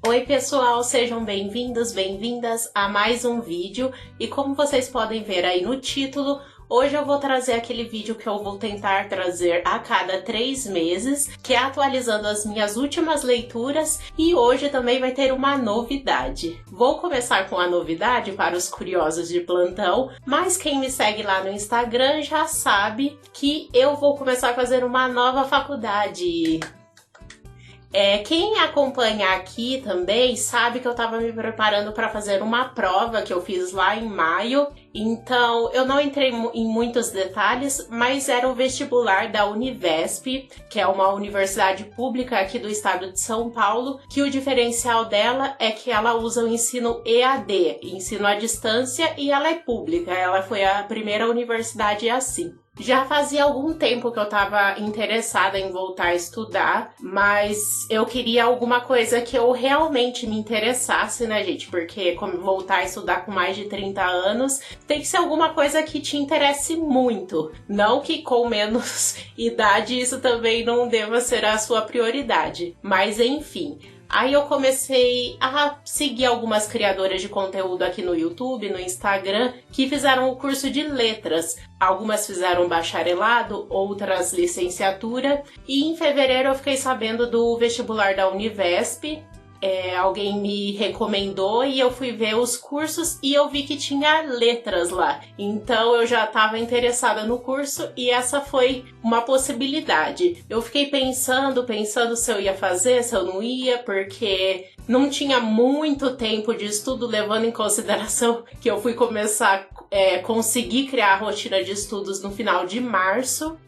Oi pessoal, sejam bem-vindos, bem-vindas a mais um vídeo e como vocês podem ver aí no título, hoje eu vou trazer aquele vídeo que eu vou tentar trazer a cada 3 meses, que é atualizando as minhas últimas leituras e hoje também vai ter uma novidade. Vou começar com a novidade para os curiosos de plantão, mas quem me segue lá no Instagram já sabe que eu vou começar a fazer uma nova faculdade. Quem acompanha aqui também sabe que eu estava me preparando para fazer uma prova que eu fiz lá em maio, então eu não entrei em muitos detalhes, mas era o vestibular da Univesp, que é uma universidade pública aqui do estado de São Paulo, que o diferencial dela é que ela usa o ensino EAD, ensino à distância, e ela é pública, ela foi a primeira universidade assim. Já fazia algum tempo que eu estava interessada em voltar a estudar, mas eu queria alguma coisa que eu realmente me interessasse, né, gente? Porque como voltar a estudar com mais de 30 anos, tem que ser alguma coisa que te interesse muito. Não que com menos idade isso também não deva ser a sua prioridade, mas enfim. Aí eu comecei a seguir algumas criadoras de conteúdo aqui no YouTube, no Instagram, que fizeram o curso de letras. Algumas fizeram bacharelado, outras licenciatura. E em fevereiro eu fiquei sabendo do vestibular da Univesp. Alguém me recomendou e eu fui ver os cursos e eu vi que tinha letras lá. Então eu já estava interessada no curso e essa foi uma possibilidade. Eu fiquei pensando se eu ia fazer, se eu não ia, porque não tinha muito tempo de estudo, levando em consideração que eu fui começar a conseguir criar a rotina de estudos no final de março.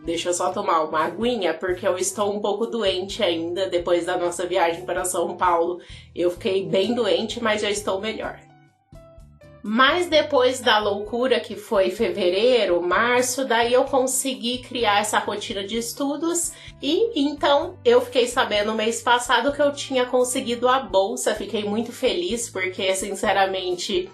Deixa eu só tomar uma aguinha, porque eu estou um pouco doente ainda, depois da nossa viagem para São Paulo. Eu fiquei bem doente, mas já estou melhor. Mas depois da loucura que foi fevereiro, março, daí eu consegui criar essa rotina de estudos e então eu fiquei sabendo mês passado que eu tinha conseguido a bolsa. Fiquei muito feliz porque, sinceramente,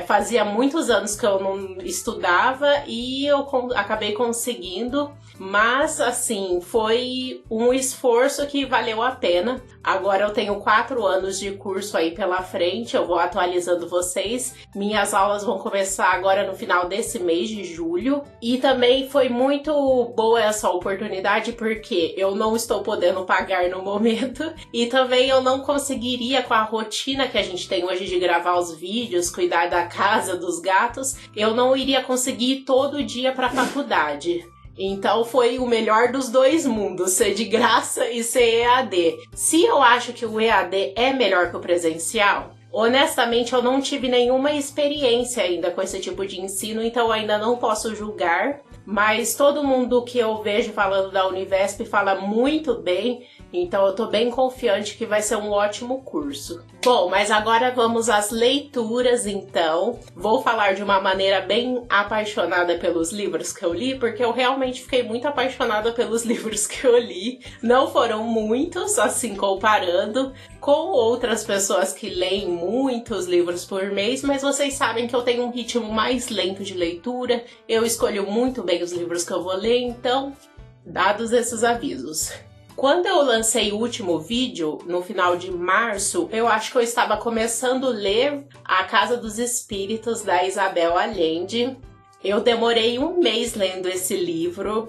fazia muitos anos que eu não estudava e eu acabei conseguindo, mas assim, foi um esforço que valeu a pena. Agora eu tenho 4 anos de curso aí pela frente, eu vou atualizando vocês. Minhas aulas vão começar agora no final desse mês de julho e também foi muito boa essa oportunidade porque eu não estou podendo pagar no momento e também eu não conseguiria, com a rotina que a gente tem hoje de gravar os vídeos, cuidar da casa, dos gatos, eu não iria conseguir ir todo dia para a faculdade. Então foi o melhor dos dois mundos, ser de graça e ser EAD. Se eu acho que o EAD é melhor que o presencial, honestamente eu não tive nenhuma experiência ainda com esse tipo de ensino, então eu ainda não posso julgar. Mas todo mundo que eu vejo falando da Univesp fala muito bem, então eu tô bem confiante que vai ser um ótimo curso. Bom, mas agora vamos às leituras então. Vou falar de uma maneira bem apaixonada pelos livros que eu li, porque eu realmente fiquei muito apaixonada pelos livros que eu li. Não foram muitos, assim, comparando com outras pessoas que leem muitos livros por mês, mas vocês sabem que eu tenho um ritmo mais lento de leitura, eu escolho muito bem os livros que eu vou ler, então, dados esses avisos. Quando eu lancei o último vídeo, no final de março, eu acho que eu estava começando a ler A Casa dos Espíritos, da Isabel Allende. Eu demorei 1 mês lendo esse livro,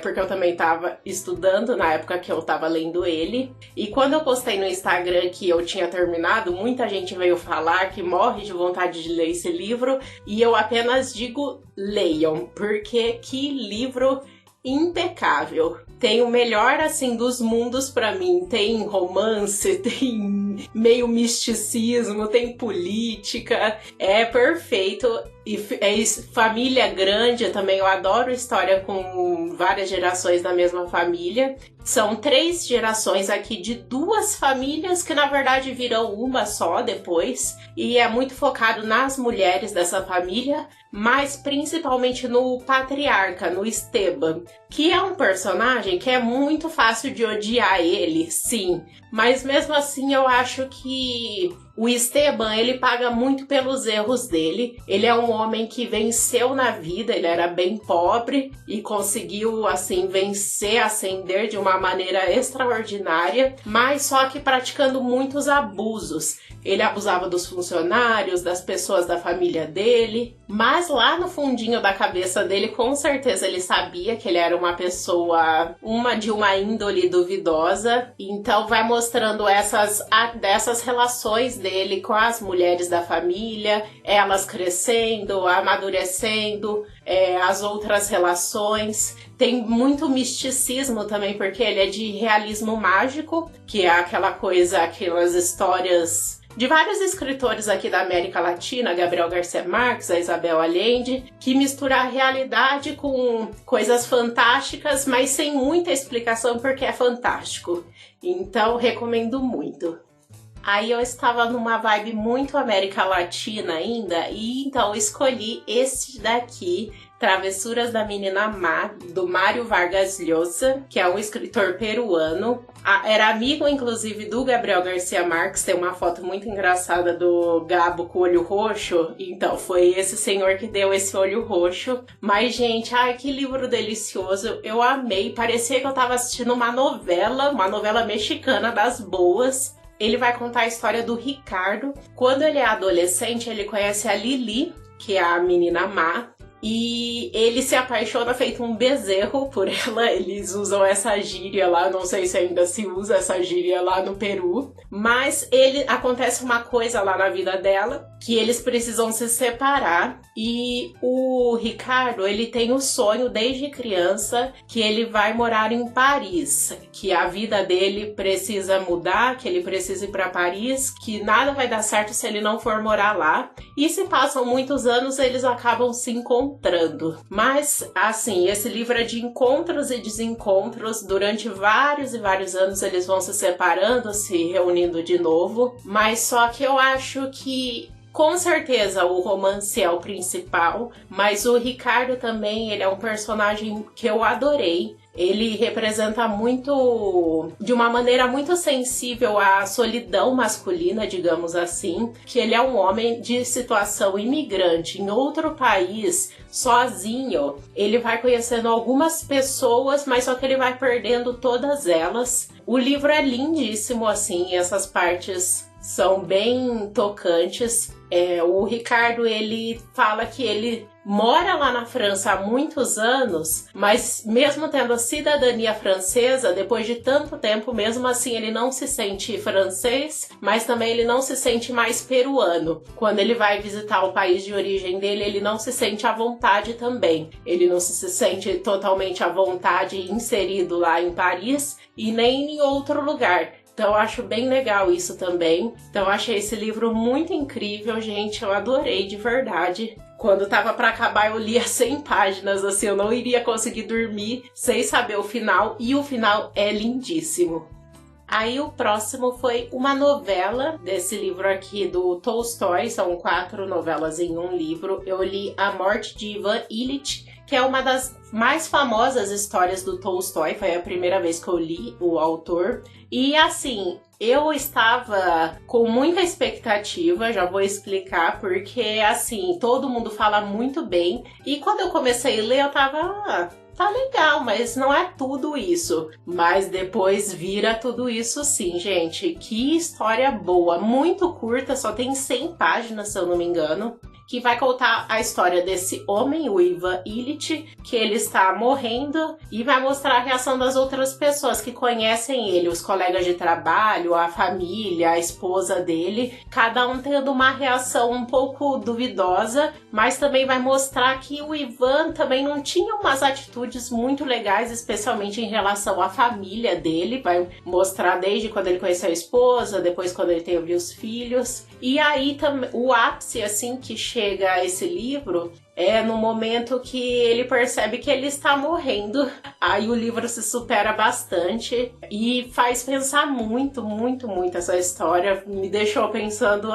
porque eu também estava estudando na época que eu estava lendo ele. E quando eu postei no Instagram que eu tinha terminado, muita gente veio falar que morre de vontade de ler esse livro. E eu apenas digo, leiam, porque que livro impecável. Tem o melhor, assim, dos mundos pra mim. Tem romance, tem meio misticismo, tem política. É perfeito. E família grande também. Eu adoro história com várias gerações da mesma família. São 3 gerações aqui de 2 famílias que na verdade viram uma só depois. E é muito focado nas mulheres dessa família, mas principalmente no patriarca, no Esteban, que é um personagem que é muito fácil de odiar ele, sim. Mas mesmo assim eu acho que o Esteban, ele paga muito pelos erros dele. Ele é um homem que venceu na vida, ele era bem pobre e conseguiu, assim, vencer, ascender de uma uma maneira extraordinária, mas só que praticando muitos abusos. Ele abusava dos funcionários, das pessoas da família dele, mas lá no fundinho da cabeça dele, com certeza ele sabia que ele era uma pessoa, de uma índole duvidosa. Então vai mostrando dessas relações dele com as mulheres da família, elas crescendo, amadurecendo, as outras relações. Tem muito misticismo também, porque ele é de realismo mágico, que é aquelas histórias de vários escritores aqui da América Latina, Gabriel Garcia Marques, a Isabel Allende, que mistura a realidade com coisas fantásticas, mas sem muita explicação porque é fantástico. Então, recomendo muito. Aí eu estava numa vibe muito América Latina ainda, e então escolhi este daqui, Travessuras da Menina Má, do Mário Vargas Llosa, que é um escritor peruano. Era amigo, inclusive, do Gabriel Garcia Marques. Tem uma foto muito engraçada do Gabo com o olho roxo. Então, foi esse senhor que deu esse olho roxo. Mas, gente, ai, que livro delicioso. Eu amei. Parecia que eu tava assistindo uma novela mexicana das boas. Ele vai contar a história do Ricardo. Quando ele é adolescente, ele conhece a Lili, que é a menina má. E ele se apaixona feito um bezerro por ela. Eles usam essa gíria lá, não sei se ainda se usa essa gíria lá no Peru. Mas acontece uma coisa lá na vida dela, que eles precisam se separar. E o Ricardo, ele tem o sonho desde criança que ele vai morar em Paris, que a vida dele precisa mudar, que ele precisa ir para Paris, que nada vai dar certo se ele não for morar lá. E se passam muitos anos, eles acabam se encontrando. Mas, assim, esse livro é de encontros e desencontros. Durante vários e vários anos eles vão se separando, se reunindo de novo. Mas só que eu acho que, com certeza, o romance é o principal. Mas o Ricardo também, ele é um personagem que eu adorei. Ele representa muito, de uma maneira muito sensível, a solidão masculina, digamos assim, que ele é um homem de situação imigrante em outro país, sozinho. Ele vai conhecendo algumas pessoas, mas só que ele vai perdendo todas elas. O livro é lindíssimo, assim, essas partes são bem tocantes. O Ricardo, ele fala que ele mora lá na França há muitos anos, mas mesmo tendo a cidadania francesa, depois de tanto tempo, mesmo assim ele não se sente francês, mas também ele não se sente mais peruano. Quando ele vai visitar o país de origem dele, ele não se sente à vontade também. Ele não se sente totalmente à vontade inserido lá em Paris e nem em outro lugar. Então eu acho bem legal isso também. Então eu achei esse livro muito incrível, gente. Eu adorei de verdade. Quando tava pra acabar eu lia 100 páginas, assim, eu não iria conseguir dormir sem saber o final. E o final é lindíssimo. Aí o próximo foi uma novela desse livro aqui do Tolstói. São 4 novelas em um livro. Eu li A Morte de Ivan Ilitch, que é uma das mais famosas histórias do Tolstói. Foi a primeira vez que eu li o autor. E assim, eu estava com muita expectativa, já vou explicar, porque assim, todo mundo fala muito bem. E quando eu comecei a ler, eu tava... tá legal, mas não é tudo isso. Mas depois vira tudo isso sim, gente. Que história boa, muito curta, só tem 100 páginas, se eu não me engano. Que vai contar a história desse homem, o Ivan Ilitch, que ele está morrendo, e vai mostrar a reação das outras pessoas que conhecem ele, os colegas de trabalho, a família, a esposa dele, cada um tendo uma reação um pouco duvidosa, mas também vai mostrar que o Ivan também não tinha umas atitudes muito legais, especialmente em relação à família dele. Vai mostrar desde quando ele conheceu a esposa, depois quando ele teve os filhos. E aí o ápice, assim, que chega a esse livro é no momento que ele percebe que ele está morrendo. Aí o livro se supera bastante e faz pensar muito, muito, muito essa história. Me deixou pensando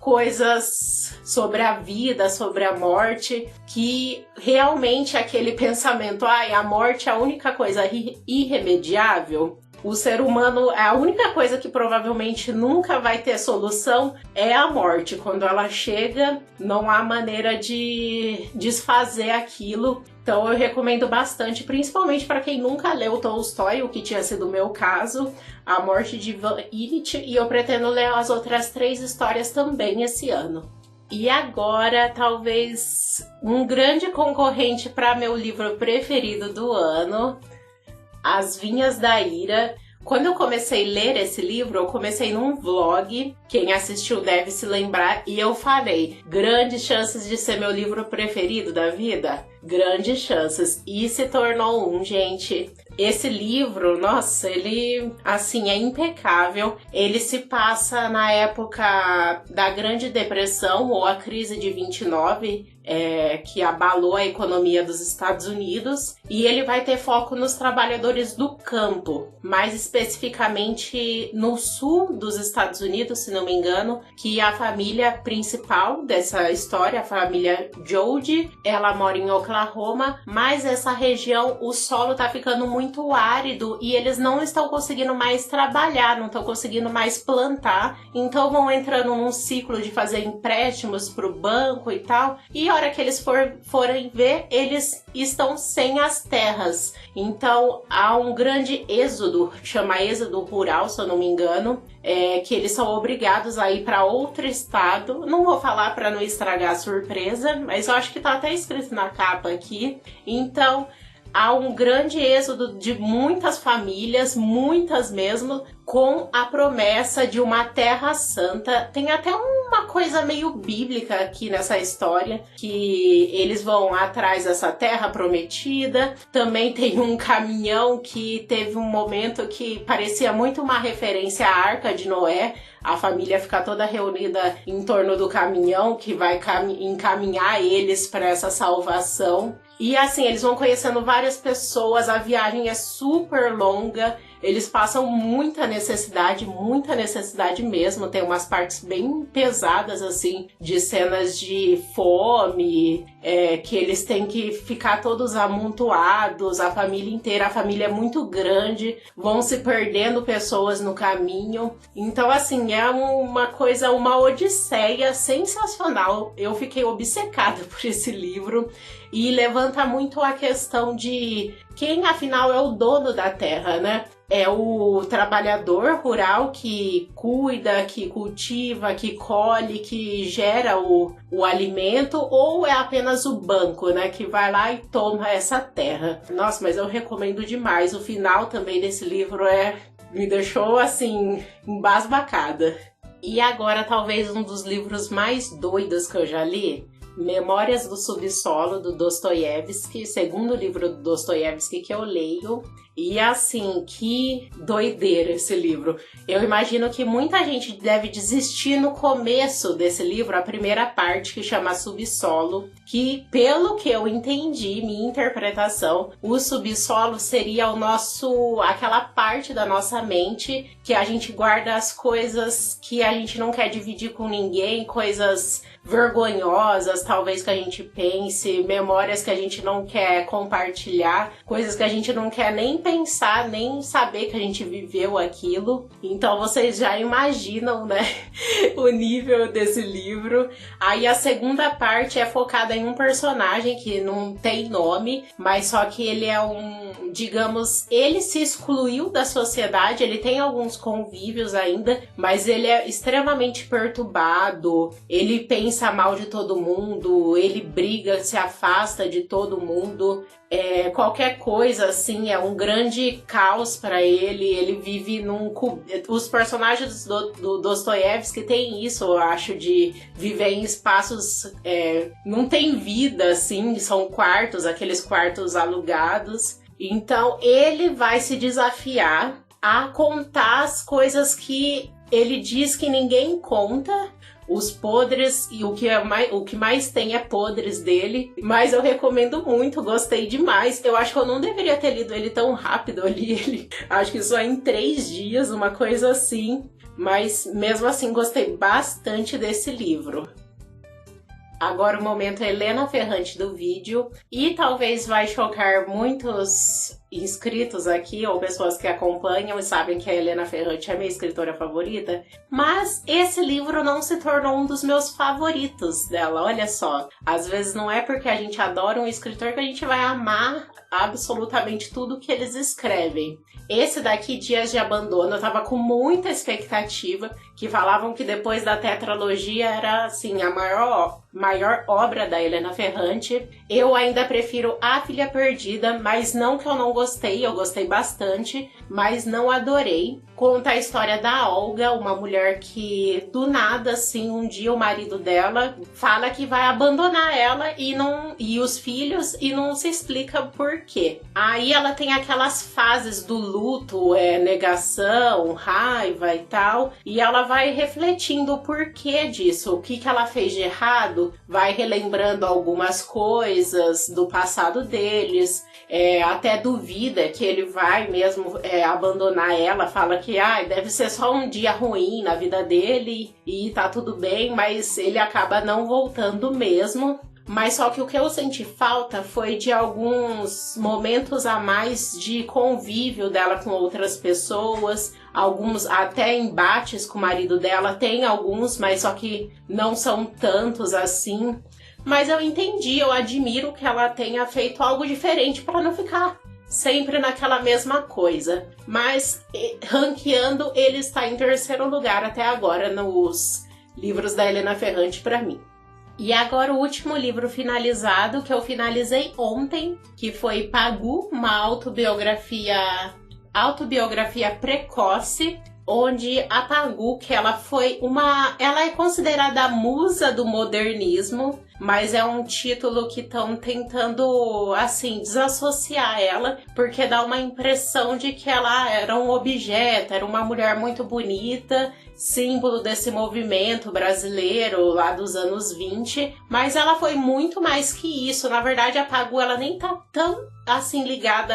coisas sobre a vida, sobre a morte, que realmente aquele pensamento, a morte é a única coisa irremediável. o ser humano, a única coisa que provavelmente nunca vai ter solução é a morte. Quando ela chega, não há maneira de desfazer aquilo. Então eu recomendo bastante, principalmente para quem nunca leu Tolstói, o que tinha sido o meu caso, A Morte de Ivan Ilitch, e eu pretendo ler as outras 3 histórias também esse ano. E agora, talvez um grande concorrente para meu livro preferido do ano, As Vinhas da Ira. Quando eu comecei a ler esse livro, eu comecei num vlog, quem assistiu deve se lembrar, e eu falei, grandes chances de ser meu livro preferido da vida? Grandes chances. E se tornou um, gente. Esse livro, nossa, ele, assim, é impecável. Ele se passa na época da Grande Depressão, ou a crise de 29, que abalou a economia dos Estados Unidos. E ele vai ter foco nos trabalhadores do campo, mais especificamente no sul dos Estados Unidos, se não me engano, que a família principal dessa história, a família Jody, ela mora em Oklahoma, mas essa região, o solo tá ficando muito árido e eles não estão conseguindo mais trabalhar, não estão conseguindo mais plantar, então vão entrando num ciclo de fazer empréstimos pro banco e tal, e a hora que eles forem ver, eles estão sem as terras. Então há um grande êxodo, chama êxodo rural, se eu não me engano, que eles são obrigados a ir para outro estado. Não vou falar para não estragar a surpresa, mas eu acho que tá até escrito na capa aqui. Então há um grande êxodo de muitas famílias, muitas mesmo, com a promessa de uma terra santa. Tem até uma coisa meio bíblica aqui nessa história, que eles vão atrás dessa terra prometida. Também tem um caminhão que teve um momento que parecia muito uma referência à Arca de Noé. A família fica toda reunida em torno do caminhão que vai encaminhar eles para essa salvação. E assim, eles vão conhecendo várias pessoas, a viagem é super longa, eles passam muita necessidade mesmo. Tem umas partes bem pesadas, assim, de cenas de fome, que eles têm que ficar todos amontoados, a família inteira, a família é muito grande, vão se perdendo pessoas no caminho. Então, assim, é uma odisseia sensacional. Eu fiquei obcecada por esse livro e levanta muito a questão de quem, afinal, é o dono da terra, né? É o trabalhador rural que cuida, que cultiva, que colhe, que gera o alimento, ou é apenas o banco, né, que vai lá e toma essa terra? Nossa, mas eu recomendo demais. O final também desse livro me deixou, assim, embasbacada. E agora, talvez um dos livros mais doidos que eu já li, Memórias do Subsolo, do Dostoiévski, segundo livro do Dostoiévski que eu leio. E assim, que doideira esse livro. Eu imagino que muita gente deve desistir no começo desse livro, a primeira parte, que chama Subsolo, que, pelo que eu entendi, minha interpretação, o subsolo seria aquela parte da nossa mente que a gente guarda as coisas que a gente não quer dividir com ninguém, coisas vergonhosas, talvez, que a gente pense, memórias que a gente não quer compartilhar, coisas que a gente não quer nem pensar, nem saber que a gente viveu aquilo. Então vocês já imaginam, né, o nível desse livro. Aí a segunda parte é focada em um personagem que não tem nome, mas só que ele é digamos, ele se excluiu da sociedade, ele tem alguns convívios ainda, mas ele é extremamente perturbado, ele pensa mal de todo mundo, ele briga, se afasta de todo mundo. Qualquer coisa, assim, é um grande caos para ele vive Os personagens do Dostoiévski têm isso, eu acho, de viver em espaços... não tem vida, assim, são quartos, aqueles quartos alugados. Então, ele vai se desafiar a contar as coisas que ele diz que ninguém conta, os podres, e o que mais tem é podres dele. Mas eu recomendo muito, gostei demais. Eu acho que eu não deveria ter lido ele tão rápido. Eu li ele, acho que só em 3 dias, uma coisa assim. Mas mesmo assim, gostei bastante desse livro. Agora o momento Helena Ferrante do vídeo. E talvez vai chocar muitos inscritos aqui, ou pessoas que acompanham e sabem que a Helena Ferrante é minha escritora favorita, mas esse livro não se tornou um dos meus favoritos dela, olha só. Às vezes não é porque a gente adora um escritor que a gente vai amar absolutamente tudo que eles escrevem. Esse daqui, Dias de Abandono, eu tava com muita expectativa, que falavam que depois da tetralogia era, assim, a maior obra da Helena Ferrante. Eu ainda prefiro A Filha Perdida, mas não que eu não gostei, eu gostei bastante, mas não adorei. Conta a história da Olga, uma mulher que, do nada, assim, um dia o marido dela fala que vai abandonar ela e os filhos e não se explica por quê. Aí ela tem aquelas fases do luto, negação, raiva e tal, e ela vai refletindo o porquê disso, o que ela fez de errado, vai relembrando algumas coisas do passado deles, até duvida que ele vai mesmo abandonar ela, fala que deve ser só um dia ruim na vida dele e tá tudo bem, mas ele acaba não voltando mesmo. Mas só que o que eu senti falta foi de alguns momentos a mais de convívio dela com outras pessoas, alguns até embates com o marido dela, tem alguns, mas só que não são tantos assim. Mas eu entendi, eu admiro que ela tenha feito algo diferente para não ficar sempre naquela mesma coisa. Mas ranqueando, ele está em terceiro lugar até agora nos livros da Helena Ferrante para mim. E agora o último livro finalizado, que eu finalizei ontem, que foi Pagu, uma autobiografia precoce, onde a Pagu, que ela é considerada a musa do modernismo, mas é um título que estão tentando, assim, desassociar ela, porque dá uma impressão de que ela era um objeto, era uma mulher muito bonita, símbolo desse movimento brasileiro lá dos anos 20, mas ela foi muito mais que isso. Na verdade, a Pagu, ela nem tá tão assim ligada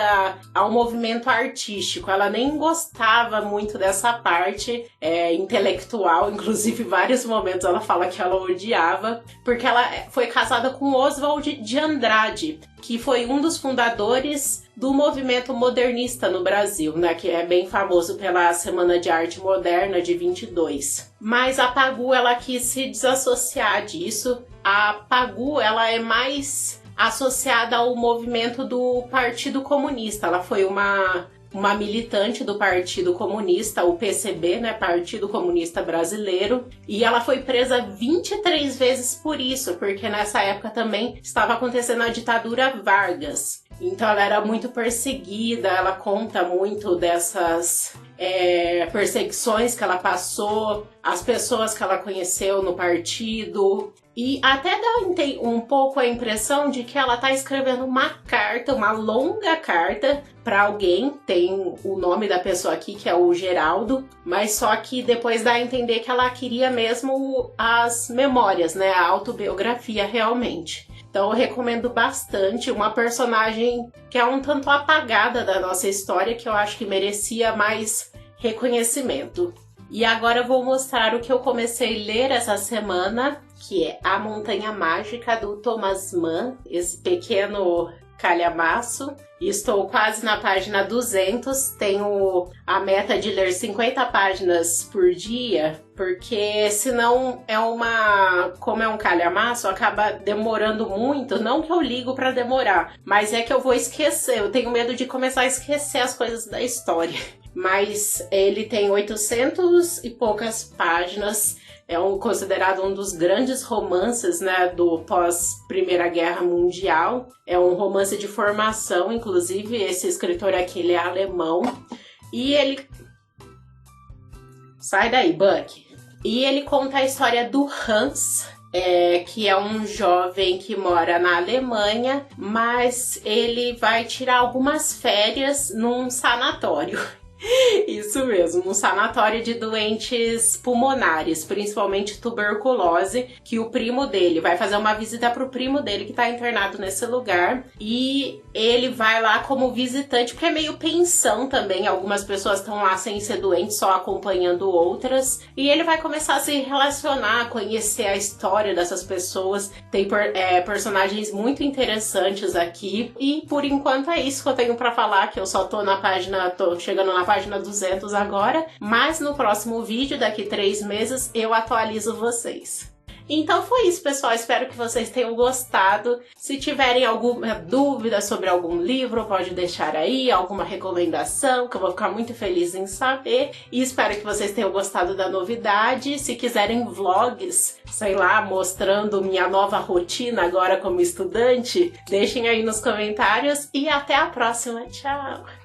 ao movimento artístico, ela nem gostava muito dessa parte intelectual, inclusive em vários momentos ela fala que ela odiava, porque ela foi casada com Oswald de Andrade, que foi um dos fundadores do movimento modernista no Brasil, né, que é bem famoso pela Semana de Arte Moderna de 22. Mas a Pagu, ela quis se desassociar disso. A Pagu, ela é mais associada ao movimento do Partido Comunista. Ela foi uma militante do Partido Comunista, o PCB, né, Partido Comunista Brasileiro, e ela foi presa 23 vezes por isso, porque nessa época também estava acontecendo a ditadura Vargas. Então ela era muito perseguida, ela conta muito dessas perseguições que ela passou, as pessoas que ela conheceu no partido, e até dá um pouco a impressão de que ela está escrevendo uma carta, uma longa carta para alguém, tem o nome da pessoa aqui que é o Geraldo, mas só que depois dá a entender que ela queria mesmo as memórias, né, a autobiografia realmente. Então eu recomendo bastante, uma personagem que é um tanto apagada da nossa história, que eu acho que merecia mais reconhecimento. E agora eu vou mostrar o que eu comecei a ler essa semana, que é A Montanha Mágica, do Thomas Mann, esse pequeno calhamaço. Estou quase na página 200, tenho a meta de ler 50 páginas por dia, porque senão como é um calhamaço, acaba demorando muito, não que eu ligo para demorar, mas é que eu vou esquecer, eu tenho medo de começar a esquecer as coisas da história. Mas ele tem 800 e poucas páginas, considerado um dos grandes romances, né, do pós-Primeira Guerra Mundial. É um romance de formação, inclusive esse escritor aqui, ele é alemão. E ele... Sai daí, Buck! E ele conta a história do Hans, que é um jovem que mora na Alemanha, mas ele vai tirar algumas férias num sanatório. Isso mesmo, um sanatório de doentes pulmonares, principalmente tuberculose, que o primo dele vai fazer uma visita pro primo dele que tá internado nesse lugar, e ele vai lá como visitante, porque é meio pensão também, algumas pessoas estão lá sem ser doentes, só acompanhando outras, e ele vai começar a se relacionar, conhecer a história dessas pessoas, tem personagens muito interessantes aqui, e por enquanto é isso que eu tenho pra falar, que eu só tô chegando na página 200 agora, mas no próximo vídeo, daqui 3 meses, eu atualizo vocês. Então foi isso, pessoal. Espero que vocês tenham gostado. Se tiverem alguma dúvida sobre algum livro, pode deixar aí, alguma recomendação, que eu vou ficar muito feliz em saber. E espero que vocês tenham gostado da novidade. Se quiserem vlogs, sei lá, mostrando minha nova rotina agora como estudante, deixem aí nos comentários e até a próxima. Tchau!